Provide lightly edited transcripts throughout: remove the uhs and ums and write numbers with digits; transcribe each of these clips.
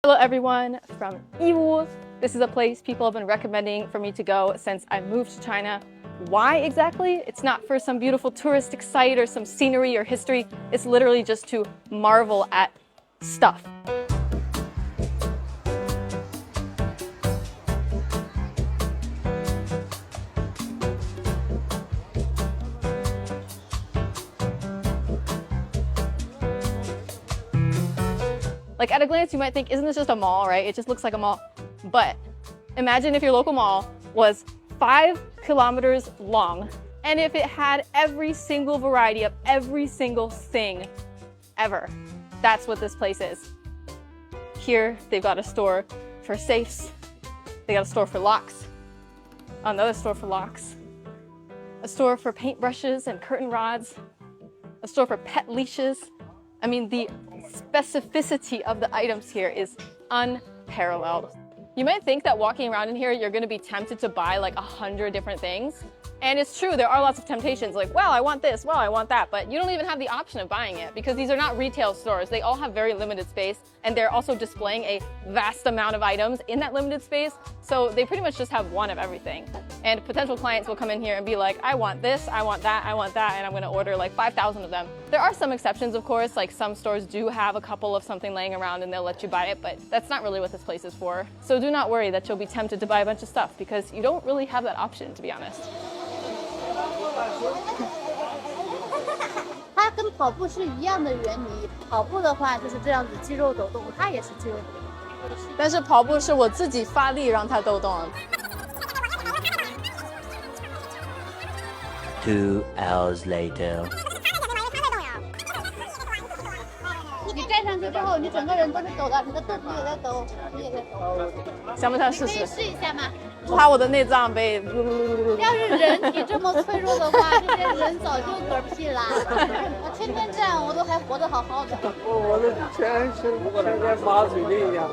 Hello everyone from Yiwu. This is a place people have been recommending for me to go since I moved to China. Why exactly? It's not for some beautiful touristic site or some scenery or history. It's literally just to marvel at stuff. Like at a glance, you might think, isn't this just a mall, right? It just looks like a mall. But imagine if your local mall was 5 kilometers long, and if it had every single variety of every single thing ever. That's what this place is. Here, they've got a store for safes. They got a store for locks. Another store for locks. A store for paintbrushes and curtain rods. A store for pet leashes. I mean, the specificity of the items here is unparalleled. You might think that walking around in here, you're gonna be tempted to buy like 100 different things. And it's true, there are lots of temptations like, wow, I want this, wow, I want that. But you don't even have the option of buying it because these are not retail stores. They all have very limited space and they're also displaying a vast amount of items in that limited space. So they pretty much just have one of everything. And potential clients will come in here and be like, I want this, I want that, and I'm gonna order like 5,000 of them. There are some exceptions, of course, like some stores do have a couple of something laying around and they'll let you buy it, but that's not really what this place is for. So do not worry that you'll be tempted to buy a bunch of stuff because you don't really have that option, to be honest. 它跟跑步是一样的原理，跑步的话就是这样子肌肉抖动，它也是肌肉抖动。但是跑步是我自己发力让它抖动。2 hours later. 你站上去之后，你整个人都是抖的，你的肚子也在抖，你也在抖。想不想试试？你可以试一下吗？怕我的内脏被……要是人体这么脆弱的话，这些人早就嗝屁啦。我天天这样，我都还活得好好的。我的全跟麻醉的一样。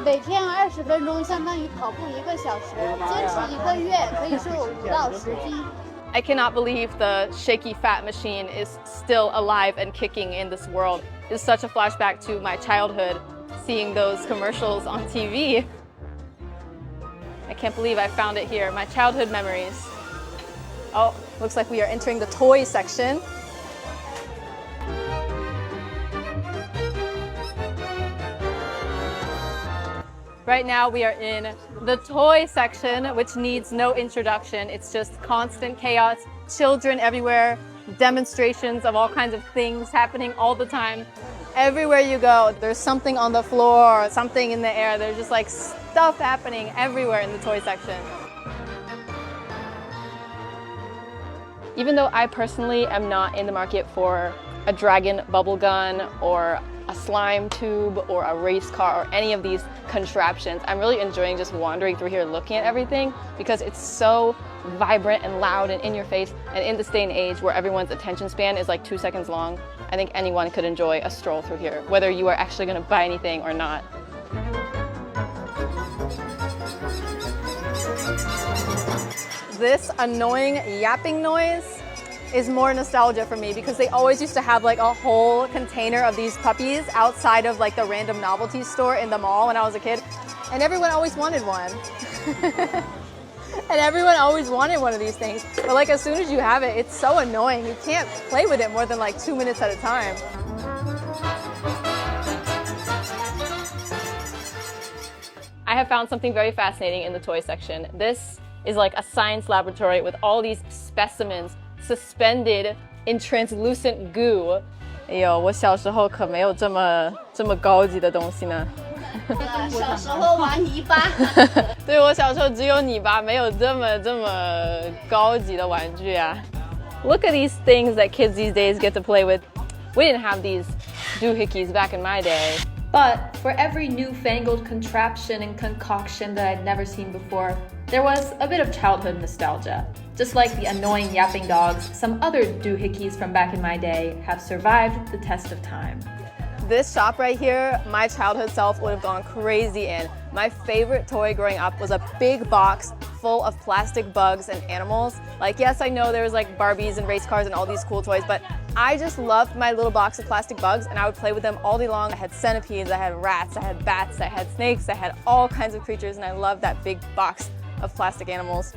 每天20分钟相当于跑步1个小时，坚持1个月可以瘦5到10斤。I cannot believe the shaky fat machine is still alive and kicking in this world. It's such a flashback to my childhood, seeing those commercials on TV. I can't believe I found it here, my childhood memories. Oh, looks like we are entering the toy section. Right now we are in the toy section, which needs no introduction. It's just constant chaos, children everywhere, demonstrations of all kinds of things happening all the time. Everywhere you go, there's something on the floor, something in the air. There's just like stuff happening everywhere in the toy section. Even though I personally am not in the market for a dragon bubble gun or a slime tube or a race car or any of these contraptions, I'm really enjoying just wandering through here looking at everything because it's so vibrant and loud and in your face, and in this day and age where everyone's attention span is like 2 seconds long, I think anyone could enjoy a stroll through here, whether you are actually going to buy anything or not. This annoying yapping noise is more nostalgia for me because they always used to have like a whole container of these puppies outside of like the random novelty store in the mall when I was a kid, and everyone always wanted one. And everyone always wanted one of these things, but like as soon as you have it, it's so annoying. You can't play with it more than like 2 minutes at a time. I have found something very fascinating in the toy section. This is like a science laboratory with all these specimens suspended in translucent goo. 哎呦，我小时候可没有这么高级的东西呢。小时候玩泥巴。对，我小时候只有泥巴，没有这么高级的玩具啊。Look at these things that kids these days get to play with. We didn't have these doohickeys back in my day. But for every newfangled contraption and concoction that I'd never seen before, there was a bit of childhood nostalgia. Just like the annoying yapping dogs, some other doohickeys from back in my day have survived the test of time. This shop right here, my childhood self would have gone crazy in. My favorite toy growing up was a big box full of plastic bugs and animals. Like, yes, I know there was like Barbies and race cars and all these cool toys, but I just loved my little box of plastic bugs, and I would play with them all day long. I had centipedes, I had rats, I had bats, I had snakes, I had all kinds of creatures, and I loved that big box of plastic animals,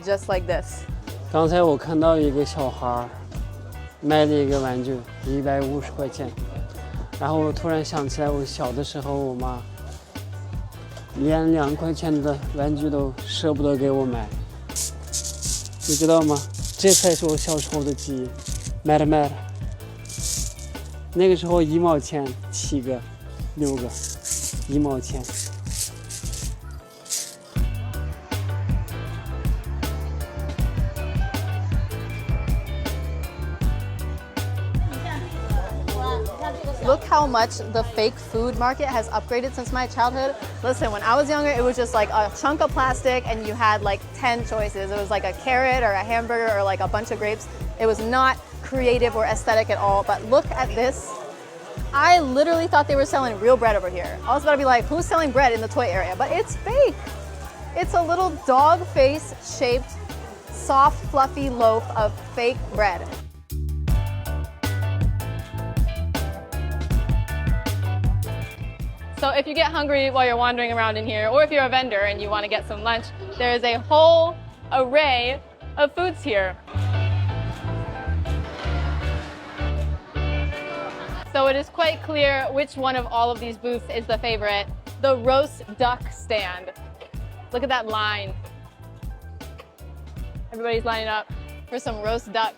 just like this. 刚才我看到一个小孩卖了一个玩具150块钱，然后我突然想起来，我小的时候，我妈连2块钱的玩具都舍不得给我买，你知道吗？这才是我小时候的记忆。买了，那个时候1毛钱7个、6个，1毛钱。Look how much the fake food market has upgraded since my childhood. Listen, when I was younger, it was just like a chunk of plastic and you had like 10 choices. It was like a carrot or a hamburger or like a bunch of grapes. It was not creative or aesthetic at all, but look at this. I literally thought they were selling real bread over here. I was about to be like, who's selling bread in the toy area? But it's fake. It's a little dog face shaped, soft, fluffy loaf of fake bread. So if you get hungry while you're wandering around in here, or if you're a vendor and you want to get some lunch, there is a whole array of foods here. So it is quite clear which one of all of these booths is the favorite. The roast duck stand. Look at that line. Everybody's lining up for some roast duck.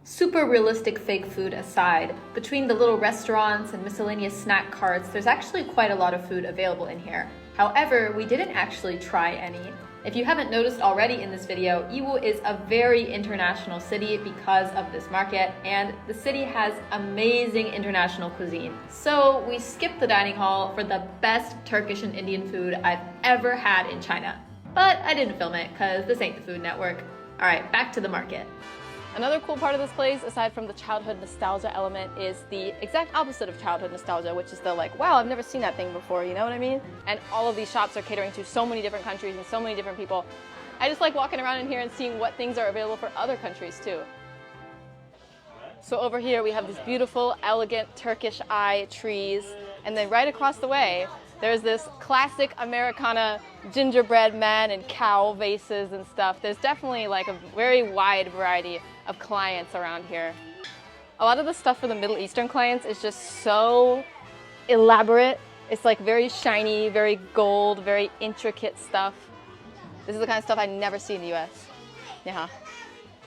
Super realistic fake food aside, between the little restaurants and miscellaneous snack carts, there's actually quite a lot of food available in here. However, we didn't actually try any. If you haven't noticed already in this video, Yiwu is a very international city because of this market, and the city has amazing international cuisine. So we skipped the dining hall for the best Turkish and Indian food I've ever had in China. But I didn't film it because this ain't the Food Network. All right, back to the market. Another cool part of this place, aside from the childhood nostalgia element, is the exact opposite of childhood nostalgia, which is the like, wow, I've never seen that thing before, you know what I mean? And all of these shops are catering to so many different countries and so many different people. I just like walking around in here and seeing what things are available for other countries too. So over here we have these beautiful, elegant Turkish eye trees, and then right across the way, there's this classic Americana gingerbread man and cow vases and stuff. There's definitely like a very wide variety of clients around here. A lot of the stuff for the Middle Eastern clients is just so elaborate. It's like very shiny, very gold, very intricate stuff. This is the kind of stuff I never see in the US. 你好，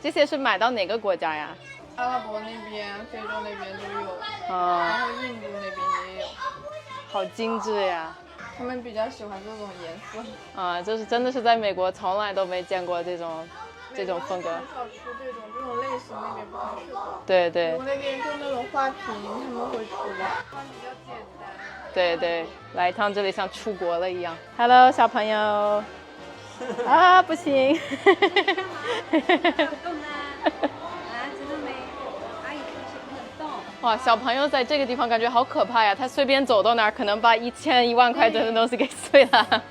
这些是买到哪个国家呀？阿拉伯那边、非洲那边都有，哦，然后印度那边也有。好精致呀！他们比较喜欢这种颜色。啊，就是真的是在美国从来都没见过这种风格。很少出这种类型，那边不太出的。对对。我那边就那种花瓶，他们会出的，它比较简单。对对，来一趟这里像出国了一样。Hello， 小朋友。啊，不行。哇，小朋友在这个地方感觉好可怕呀！他随便走到哪儿，可能把1000、1万块钱的东西给碎了。